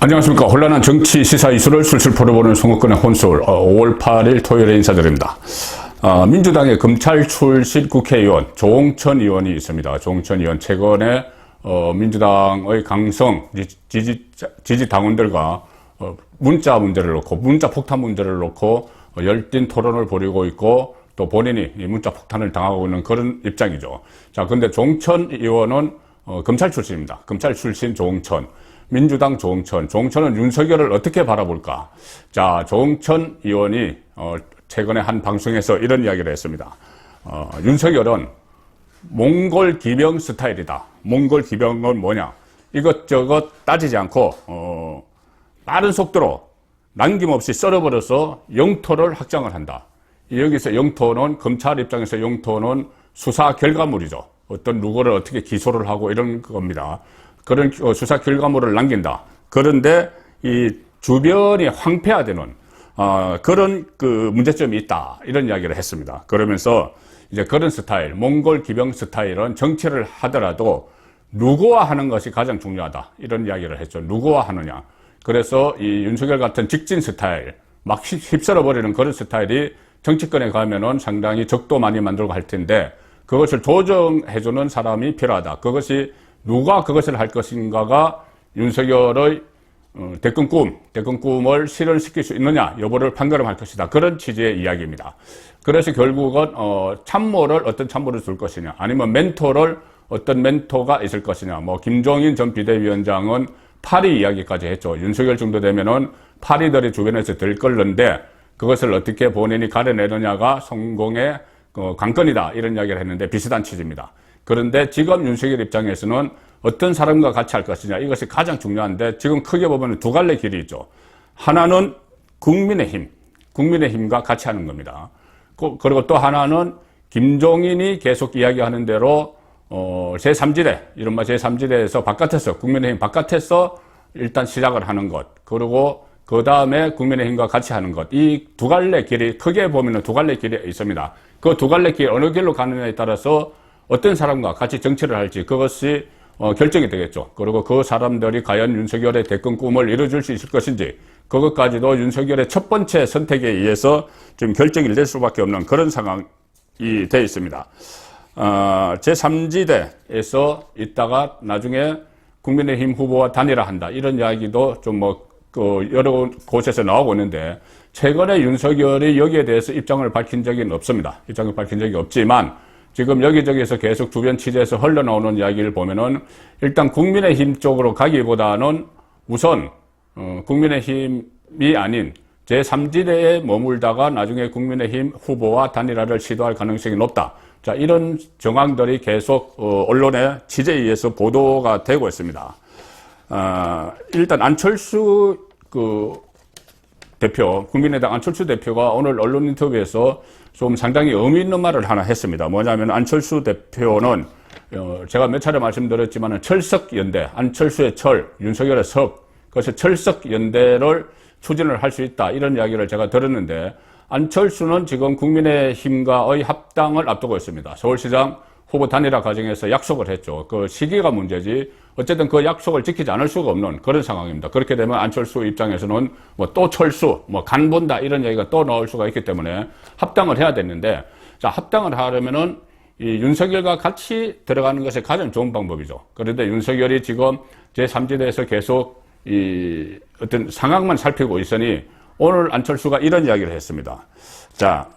안녕하십니까. 혼란한 정치 시사 이슈를 술술 풀어보는 송옥근의 혼술 5월 8일 토요일에 인사드립니다. 민주당의 검찰 출신 국회의원 조홍천 의원이 있습니다. 조홍천 의원 최근에 민주당의 강성 지지 당원들과 문자 문제를 놓고 문자 폭탄 문제를 놓고 열띤 토론을 벌이고 있고 또 본인이 이 문자 폭탄을 당하고 있는 그런 입장이죠. 자, 근데 조홍천 의원은 검찰 출신입니다. 검찰 출신 조홍천. 민주당 조홍천은 윤석열을 어떻게 바라볼까? 자, 조홍천 의원이 최근에 한 방송에서 이런 이야기를 했습니다. 윤석열은 몽골 기병 스타일이다. 몽골 기병은 뭐냐? 이것저것 따지지 않고 빠른 속도로 남김없이 썰어버려서 영토를 확장을 한다. 여기서 영토는 검찰 입장에서 영토는 수사 결과물이죠. 어떤 누구를 어떻게 기소를 하고 이런 겁니다. 그런 수사 결과물을 남긴다. 그런데 이 주변이 황폐화되는 그런 그 문제점이 있다. 이런 이야기를 했습니다. 그러면서 이제 그런 스타일, 몽골 기병 스타일은 정치를 하더라도 누구와 하는 것이 가장 중요하다. 이런 이야기를 했죠. 누구와 하느냐. 그래서 이 윤석열 같은 직진 스타일, 막 휩쓸어버리는 그런 스타일이 정치권에 가면은 상당히 적도 많이 만들고 할 텐데 그것을 조정해주는 사람이 필요하다. 그것이 누가 그것을 할 것인가가 윤석열의 대권 꿈을 실현시킬 수 있느냐 여부를 판가름할 것이다. 그런 취지의 이야기입니다. 그래서 결국은 참모를 어떤 참모를 줄 것이냐 아니면 멘토를 어떤 멘토가 있을 것이냐. 뭐 김종인 전 비대위원장은 파리 이야기까지 했죠. 윤석열 정도 되면은 파리들이 주변에서 들끓는데 그것을 어떻게 본인이 가려내느냐가 성공의 관건이다. 이런 이야기를 했는데 비슷한 취지입니다. 그런데 지금 윤석열 입장에서는 어떤 사람과 같이 할 것이냐 이것이 가장 중요한데 지금 크게 보면 두 갈래 길이 있죠. 하나는 국민의힘과 같이 하는 겁니다. 그리고 또 하나는 김종인이 계속 이야기하는 대로 제3지대 이른바 제3지대에서 바깥에서 국민의힘 바깥에서 일단 시작을 하는 것 그리고 그 다음에 국민의힘과 같이 하는 것 이 두 갈래 길이 크게 보면 두 갈래 길이 있습니다. 그 두 갈래 길 어느 길로 가느냐에 따라서 어떤 사람과 같이 정치를 할지 그것이 결정이 되겠죠. 그리고 그 사람들이 과연 윤석열의 대권 꿈을 이루어줄 수 있을 것인지 그것까지도 윤석열의 첫 번째 선택에 의해서 좀 결정이 될 수밖에 없는 그런 상황이 되어 있습니다. 제3지대에서 있다가 나중에 국민의힘 후보와 단일화한다 이런 이야기도 좀 여러 곳에서 나오고 있는데 최근에 윤석열이 여기에 대해서 입장을 밝힌 적은 없습니다. 입장을 밝힌 적이 없지만 지금 여기저기서 계속 주변 취재에서 흘러나오는 이야기를 보면은 일단 국민의힘 쪽으로 가기보다는 우선 국민의힘이 아닌 제3지대에 머물다가 나중에 국민의힘 후보와 단일화를 시도할 가능성이 높다. 자, 이런 정황들이 계속 언론의 취재에 의해서 보도가 되고 있습니다. 일단 안철수 대표, 국민의당 안철수 대표가 오늘 언론 인터뷰에서 좀 상당히 의미 있는 말을 하나 했습니다. 뭐냐면 안철수 대표는 제가 몇 차례 말씀드렸지만 철석연대, 안철수의 철, 윤석열의 석, 그래서 철석연대를 추진을 할 수 있다. 이런 이야기를 제가 들었는데 안철수는 지금 국민의힘과의 합당을 앞두고 있습니다. 서울시장 후보 단일화 과정에서 약속을 했죠. 그 시기가 문제지 어쨌든 그 약속을 지키지 않을 수가 없는 그런 상황입니다. 그렇게 되면 안철수 입장에서는 또 철수, 간 본다 이런 얘기가 또 나올 수가 있기 때문에 합당을 해야 되는데 자, 합당을 하려면은 이 윤석열과 같이 들어가는 것이 가장 좋은 방법이죠. 그런데 윤석열이 지금 제3지대에서 계속 이 어떤 상황만 살피고 있으니 오늘 안철수가 이런 이야기를 했습니다. 자,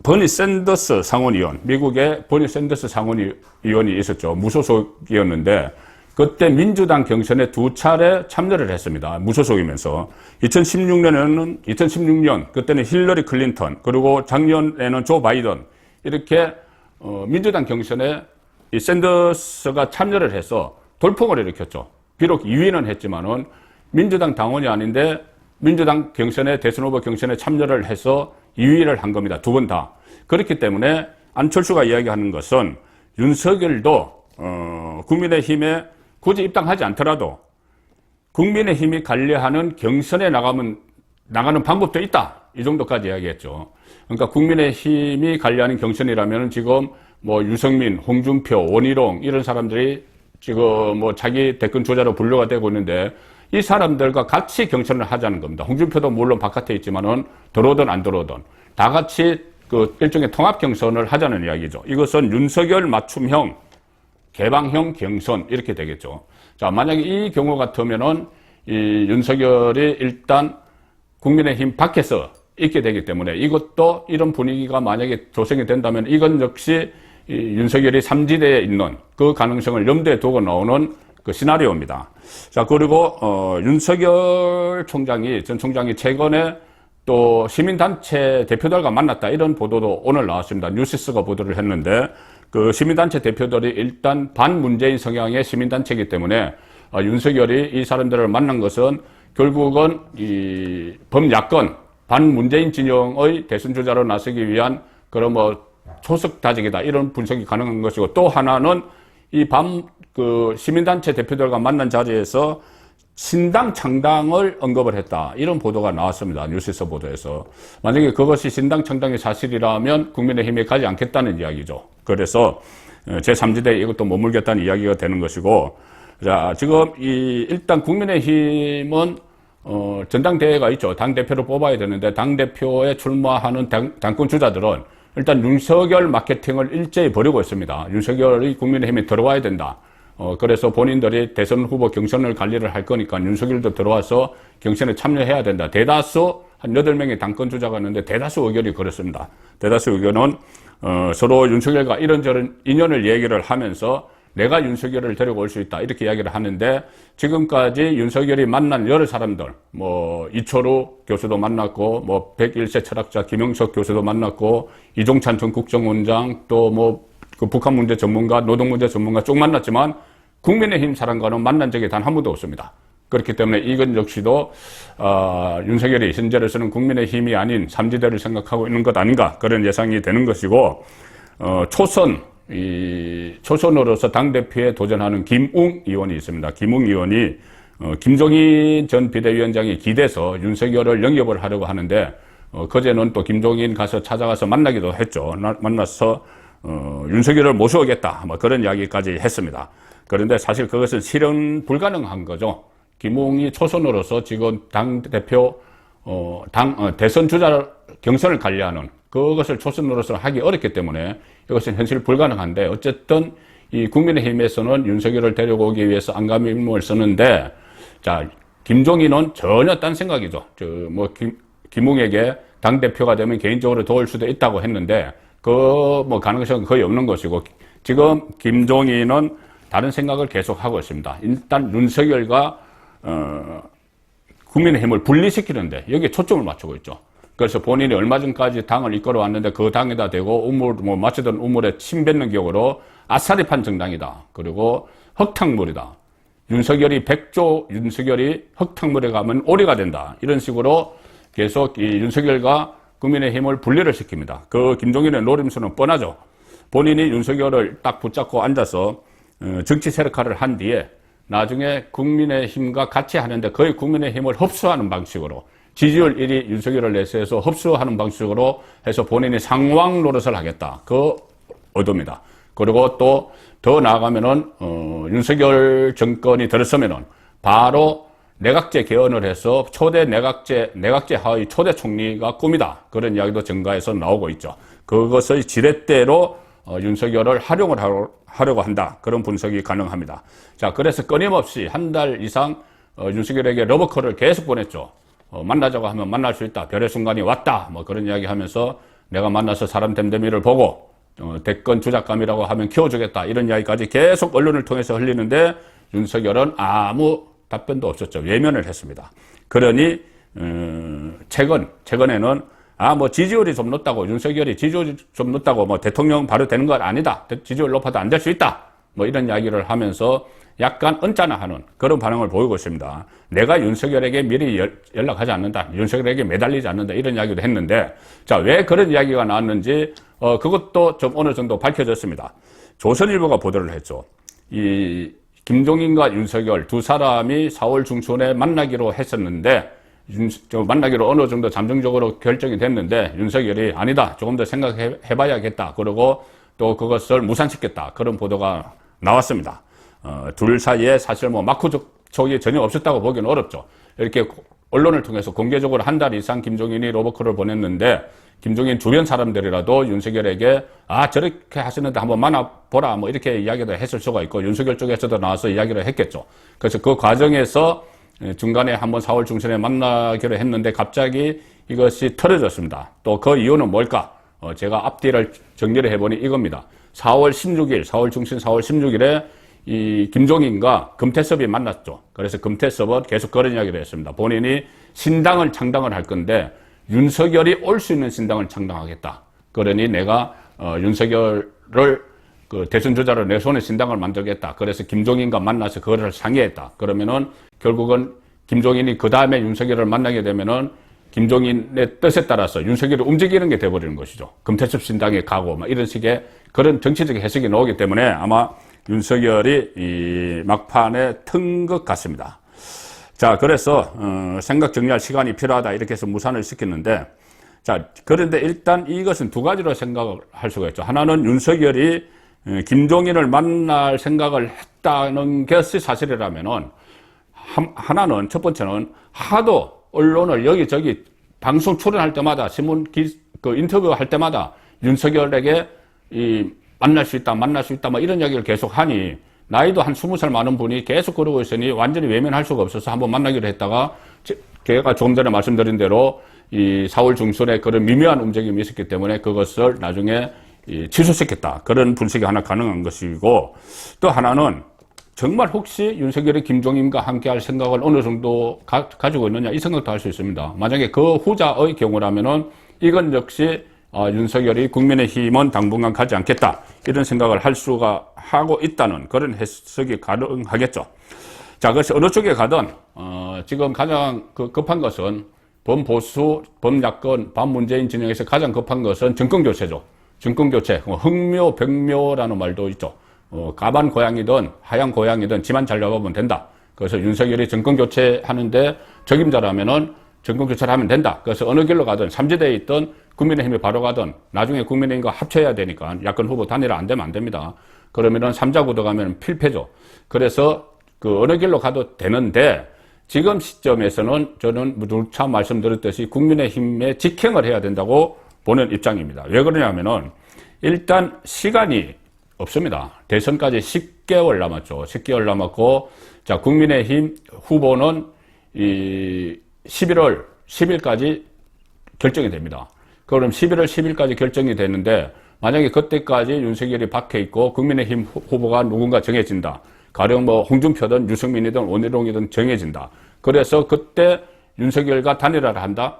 버니 샌더스 상원의원, 미국의 버니 샌더스 상원의원이 있었죠. 무소속이었는데 그때 민주당 경선에 두 차례 참여를 했습니다. 무소속이면서 2016년 그때는 힐러리 클린턴 그리고 작년에는 조 바이든 이렇게 민주당 경선에 이 샌더스가 참여를 해서 돌풍을 일으켰죠. 비록 2위는 했지만은 민주당 당원이 아닌데 민주당 경선에 대선 후보 경선에 참여를 해서 2위를 한 겁니다. 두 번 다. 그렇기 때문에 안철수가 이야기하는 것은 윤석열도 국민의힘에 굳이 입당하지 않더라도 국민의힘이 관리하는 경선에 나가는 방법도 있다. 이 정도까지 이야기했죠. 그러니까 국민의힘이 관리하는 경선이라면 지금 유승민, 홍준표, 원희룡 이런 사람들이 지금 자기 대권 주자로 분류가 되고 있는데 이 사람들과 같이 경선을 하자는 겁니다. 홍준표도 물론 바깥에 있지만은 들어오든 안 들어오든 다 같이 그 일종의 통합 경선을 하자는 이야기죠. 이것은 윤석열 맞춤형, 개방형 경선 이렇게 되겠죠. 자, 만약에 이 경우 같으면은 이 윤석열이 일단 국민의힘 밖에서 있게 되기 때문에 이것도 이런 분위기가 만약에 조성이 된다면 이건 역시 이 윤석열이 삼지대에 있는 그 가능성을 염두에 두고 나오는 그 시나리오입니다. 자, 그리고 윤석열 총장이, 전 총장이 최근에 또 시민단체 대표들과 만났다 이런 보도도 오늘 나왔습니다. 뉴시스가 보도를 했는데 그 시민단체 대표들이 일단 반문재인 성향의 시민단체이기 때문에 윤석열이 이 사람들을 만난 것은 결국은 이 범야권 반문재인 진영의 대선 주자로 나서기 위한 그런 초석 다지기다 이런 분석이 가능한 것이고, 또 하나는 이 그 시민단체 대표들과 만난 자리에서 신당 창당을 언급을 했다 이런 보도가 나왔습니다. 뉴스에서 보도에서. 만약에 그것이 신당 창당이 사실이라면 국민의힘에 가지 않겠다는 이야기죠. 그래서 제3지대에 이것도 머물겠다는 이야기가 되는 것이고, 자, 지금 일단 국민의힘은 전당대회가 있죠. 당대표를 뽑아야 되는데 당대표에 출마하는 당권 주자들은 일단 윤석열 마케팅을 일제히 벌이고 있습니다. 윤석열이 국민의힘에 들어와야 된다. 그래서 본인들이 대선 후보 경선을 관리를 할 거니까 윤석열도 들어와서 경선에 참여해야 된다. 대다수 한 8명의 당권 주자가 있는데 대다수 의견이 그렇습니다. 대다수 의견은 서로 윤석열과 이런저런 인연을 얘기를 하면서 내가 윤석열을 데리고 올 수 있다 이렇게 이야기를 하는데, 지금까지 윤석열이 만난 여러 사람들, 이철우 교수도 만났고, 101세 철학자 김영석 교수도 만났고, 이종찬 전 국정원장, 또 그 북한 문제 전문가, 노동 문제 전문가 쭉 만났지만 국민의힘 사람과는 만난 적이 단 한 번도 없습니다. 그렇기 때문에 이건 역시도 윤석열이 현재로서는 국민의힘이 아닌 삼지대를 생각하고 있는 것 아닌가 그런 예상이 되는 것이고, 초선으로서 당대표에 도전하는 김웅 의원이 있습니다. 김웅 의원이 김종인 전 비대위원장이 기대서 윤석열을 영입을 하려고 하는데, 그제는 또 김종인 찾아가서 만나기도 했죠. 만나서 윤석열을 모셔오겠다 그런 이야기까지 했습니다. 그런데 사실 그것은 실현 불가능한 거죠. 김웅이 초선으로서 지금 당대표 대선 주자 경선을 관리하는 그것을 초선으로서 하기 어렵기 때문에 이것은 현실 불가능한데, 어쨌든 이 국민의힘에서는 윤석열을 데려오기 위해서 안감임을 쓰는데, 자, 김종인은 전혀 딴 생각이죠. 김웅에게 당대표가 되면 개인적으로 도울 수도 있다고 했는데 가능성은 거의 없는 것이고, 지금 김종인은 다른 생각을 계속 하고 있습니다. 일단 윤석열과 국민의힘을 분리시키는데 여기에 초점을 맞추고 있죠. 그래서 본인이 얼마 전까지 당을 이끌어 왔는데 그 당에다 대고 마치던 우물에 침 뱉는 격으로 아싸리 판 정당이다. 그리고 흙탕물이다. 윤석열이 흙탕물에 가면 오리가 된다. 이런 식으로 계속 이 윤석열과 국민의힘을 분리를 시킵니다. 그 김종인의 노림수는 뻔하죠. 본인이 윤석열을 딱 붙잡고 앉아서 정치 세력화를 한 뒤에 나중에 국민의힘과 같이 하는데 거의 국민의힘을 흡수하는 방식으로, 지지율 1위 윤석열을 내세워서 흡수하는 방식으로 해서 본인이 상왕 노릇을 하겠다. 그 의도입니다. 그리고 또 더 나아가면은 윤석열 정권이 들었으면은 바로 내각제 개헌을 해서 초대 내각제 하의 초대 총리가 꿈이다. 그런 이야기도 정가에서 나오고 있죠. 그것의 지렛대로 윤석열을 활용을 하려고 한다. 그런 분석이 가능합니다. 자, 그래서 끊임없이 한 달 이상 윤석열에게 러브콜을 계속 보냈죠. 만나자고 하면 만날 수 있다. 별의 순간이 왔다. 그런 이야기 하면서 내가 만나서 사람 됨됨이를 보고 대권 주작감이라고 하면 키워주겠다. 이런 이야기까지 계속 언론을 통해서 흘리는데 윤석열은 아무 답변도 없었죠. 외면을 했습니다. 그러니 최근에는 지지율이 좀 높다고, 윤석열이 지지율이 좀 높다고 대통령 바로 되는 건 아니다. 지지율 높아도 안 될 수 있다. 이런 이야기를 하면서 약간 언짢아하는 그런 반응을 보이고 있습니다. 내가 윤석열에게 미리 연락하지 않는다. 윤석열에게 매달리지 않는다. 이런 이야기도 했는데, 자, 왜 그런 이야기가 나왔는지 그것도 좀 어느 정도 밝혀졌습니다. 조선일보가 보도를 했죠. 이 김종인과 윤석열 두 사람이 4월 중순에 만나기로 했었는데, 만나기로 어느 정도 잠정적으로 결정이 됐는데 윤석열이 아니다. 조금 더 생각해봐야겠다. 그리고 또 그것을 무산시켰다. 그런 보도가 나왔습니다. 둘 사이에 사실 마크 촉이 전혀 없었다고 보기는 어렵죠. 이렇게 언론을 통해서 공개적으로 한 달 이상 김종인이 로버콜을 보냈는데 김종인 주변 사람들이라도 윤석열에게 저렇게 하시는데 한번 만나보라 뭐 이렇게 이야기를 했을 수가 있고 윤석열 쪽에서도 나와서 이야기를 했겠죠. 그래서 그 과정에서 중간에 한번 4월 중순에 만나기로 했는데 갑자기 이것이 틀어졌습니다. 또 그 이유는 뭘까? 제가 앞뒤를 정리를 해보니 이겁니다. 4월 16일, 4월 중순 4월 16일에 이 김종인과 금태섭이 만났죠. 그래서 금태섭은 계속 그런 이야기를 했습니다. 본인이 신당을 창당을 할 건데 윤석열이 올 수 있는 신당을 창당하겠다. 그러니 내가 윤석열을 그 대선 주자로 내 손에 신당을 만들겠다. 그래서 김종인과 만나서 그거를 상의했다. 그러면은 결국은 김종인이 그 다음에 윤석열을 만나게 되면은 김종인의 뜻에 따라서 윤석열이 움직이는 게 돼버리는 것이죠. 금태섭 신당에 가고 막 이런 식의 그런 정치적 해석이 나오기 때문에 아마 윤석열이 이 막판에 튼 것 같습니다. 자, 그래서 생각 정리할 시간이 필요하다 이렇게 해서 무산을 시켰는데, 자, 그런데 일단 이것은 두 가지로 생각을 할 수가 있죠. 하나는 윤석열이 김종인을 만날 생각을 했다는 것이 사실이라면은, 하나는 첫 번째는 하도 언론을 여기저기 방송 출연할 때마다 그 인터뷰 할 때마다 윤석열에게 만날 수 있다 뭐 이런 이야기를 계속 하니 나이도 한 20살 많은 분이 계속 그러고 있으니 완전히 외면할 수가 없어서 한번 만나기로 했다가 제가 조금 전에 말씀드린 대로 이 4월 중순에 그런 미묘한 움직임이 있었기 때문에 그것을 나중에 취소시켰다. 그런 분석이 하나 가능한 것이고, 또 하나는 정말 혹시 윤석열이 김종인과 함께 할 생각을 어느 정도 가지고 있느냐 이 생각도 할 수 있습니다. 만약에 그 후자의 경우라면은 이건 역시 윤석열이 국민의힘은 당분간 가지 않겠다 이런 생각을 할 수가 하고 있다는 그런 해석이 가능하겠죠. 자, 그래서 어느 쪽에 가든 지금 가장 급한 것은 범보수, 범야권, 반문재인 진영에서 가장 급한 것은 정권교체죠. 정권교체, 흑묘, 백묘라는 말도 있죠. 까만 고양이든 하얀 고양이든 지만 잘 잡아보면 된다. 그래서 윤석열이 정권교체 하는데 적임자라면은 정권교체를 하면 된다. 그래서 어느 길로 가든 삼지대에 있던 국민의힘이 바로 가든 나중에 국민의힘과 합쳐야 되니까 야권 후보 단일화 안 되면 안 됩니다. 그러면은 3자 구도 가면 필패죠. 그래서 그 어느 길로 가도 되는데 지금 시점에서는 저는 누차 말씀드렸듯이 국민의힘에 직행을 해야 된다고 보는 입장입니다. 왜 그러냐면은 일단 시간이 없습니다. 대선까지 10개월 남았죠. 10개월 남았고, 자, 국민의힘 후보는 이 11월 10일까지 결정이 됩니다. 그럼 11월 10일까지 결정이 되는데, 만약에 그때까지 윤석열이 박혀 있고, 국민의힘 후보가 누군가 정해진다. 가령 뭐 홍준표든 유승민이든 원희룡이든 정해진다. 그래서 그때 윤석열과 단일화를 한다.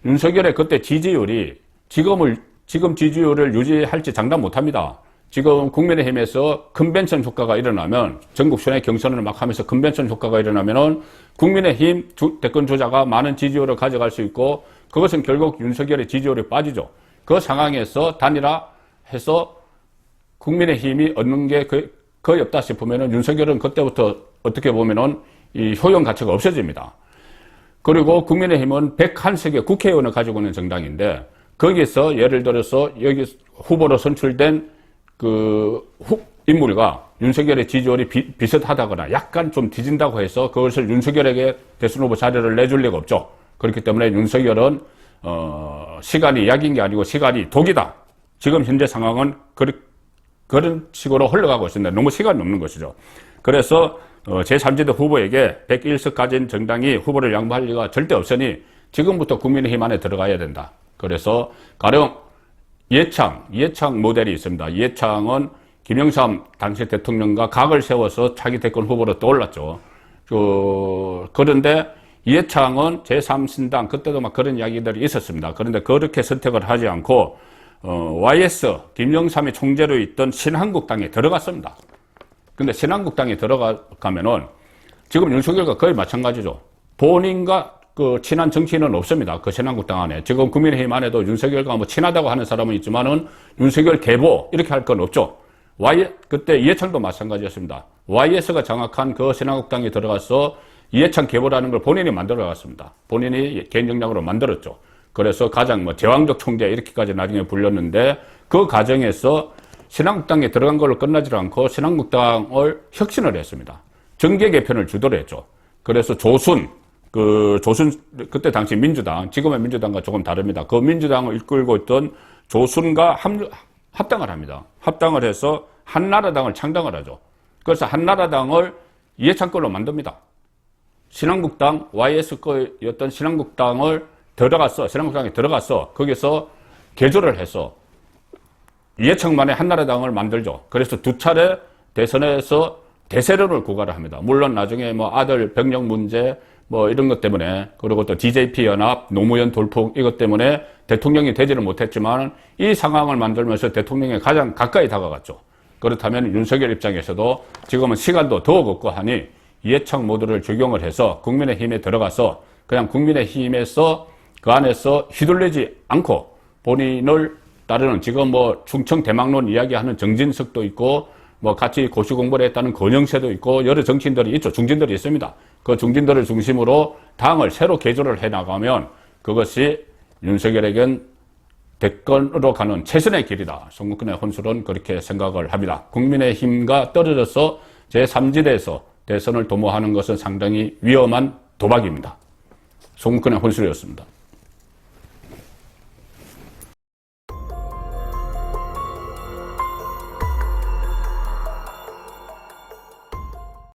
윤석열의 그때 지지율이 지금 지지율을 유지할지 장담 못합니다. 지금 국민의힘에서 컨벤션 효과가 일어나면 전국 순회 경선을 막 하면서 컨벤션 효과가 일어나면은 국민의힘 대권 주자가 많은 지지율을 가져갈 수 있고 그것은 결국 윤석열의 지지율이 빠지죠. 그 상황에서 단일화해서 국민의힘이 얻는 게 거의 없다 싶으면은 윤석열은 그때부터 어떻게 보면은 이 효용 가치가 없어집니다. 그리고 국민의힘은 101석의 국회의원을 가지고 있는 정당인데 거기서 예를 들어서 여기 후보로 선출된 인물과 윤석열의 지지율이 비슷하다거나 약간 좀 뒤진다고 해서 그것을 윤석열에게 대선 후보 자리를 내줄 리가 없죠. 그렇기 때문에 윤석열은, 시간이 약인 게 아니고 시간이 독이다. 지금 현재 상황은 그런 식으로 흘러가고 있습니다. 너무 시간이 없는 것이죠. 그래서, 제3지대 후보에게 101석 가진 정당이 후보를 양보할 리가 절대 없으니 지금부터 국민의힘 안에 들어가야 된다. 그래서 가령 이해창 모델이 있습니다. 이해창은 김영삼 당시 대통령과 각을 세워서 차기 대권 후보로 떠올랐죠. 그런데 이해창은 제3신당, 그때도 막 그런 이야기들이 있었습니다. 그런데 그렇게 선택을 하지 않고, YS, 김영삼이 총재로 있던 신한국당에 들어갔습니다. 근데 신한국당에 들어가면은 지금 윤석열과 거의 마찬가지죠. 본인과 친한 정치인은 없습니다. 그 신한국당 안에. 지금 국민의힘 안에도 윤석열과 뭐 친하다고 하는 사람은 있지만은 윤석열 계보 이렇게 할 건 없죠. 그때 이해창도 마찬가지였습니다. YS가 장악한 그 신한국당에 들어가서 이해창 계보라는 걸 본인이 만들어 갔습니다. 본인이 개인 역량으로 만들었죠. 그래서 가장 제왕적 총재 이렇게까지 나중에 불렸는데 그 과정에서 신한국당에 들어간 걸로 끝나지 않고 신한국당을 혁신을 했습니다. 정계 개편을 주도로 했죠. 그래서 그때 당시 민주당, 지금의 민주당과 조금 다릅니다. 그 민주당을 이끌고 있던 조순과 합당을 합니다. 합당을 해서 한나라당을 창당을 하죠. 그래서 한나라당을 이해창권으로 만듭니다. 신한국당, YS였던 신한국당에 들어가서 거기서 개조를 해서 이해창만의 한나라당을 만들죠. 그래서 두 차례 대선에서 대세론을 구가를 합니다. 물론 나중에 뭐 아들 병역 문제 뭐 이런 것 때문에, 그리고 또 DJP 연합, 노무현 돌풍 이것 때문에 대통령이 되지는 못했지만 이 상황을 만들면서 대통령에 가장 가까이 다가갔죠. 그렇다면 윤석열 입장에서도 지금은 시간도 더 없고 하니 이해창 모드를 적용을 해서 국민의힘에 들어가서 그냥 국민의힘에서 그 안에서 휘둘리지 않고 본인을 따르는, 지금 뭐 충청 대망론 이야기하는 정진석도 있고 뭐 같이 고시 공부를 했다는 권영세도 있고 여러 정치인들이 있죠. 중진들이 있습니다. 그 중진들을 중심으로 당을 새로 개조를 해 나가면 그것이 윤석열에겐 대권으로 가는 최선의 길이다. 송국근의 혼술은 그렇게 생각을 합니다. 국민의힘과 떨어져서 제3지대에서 대선을 도모하는 것은 상당히 위험한 도박입니다. 송국근의 혼술이었습니다.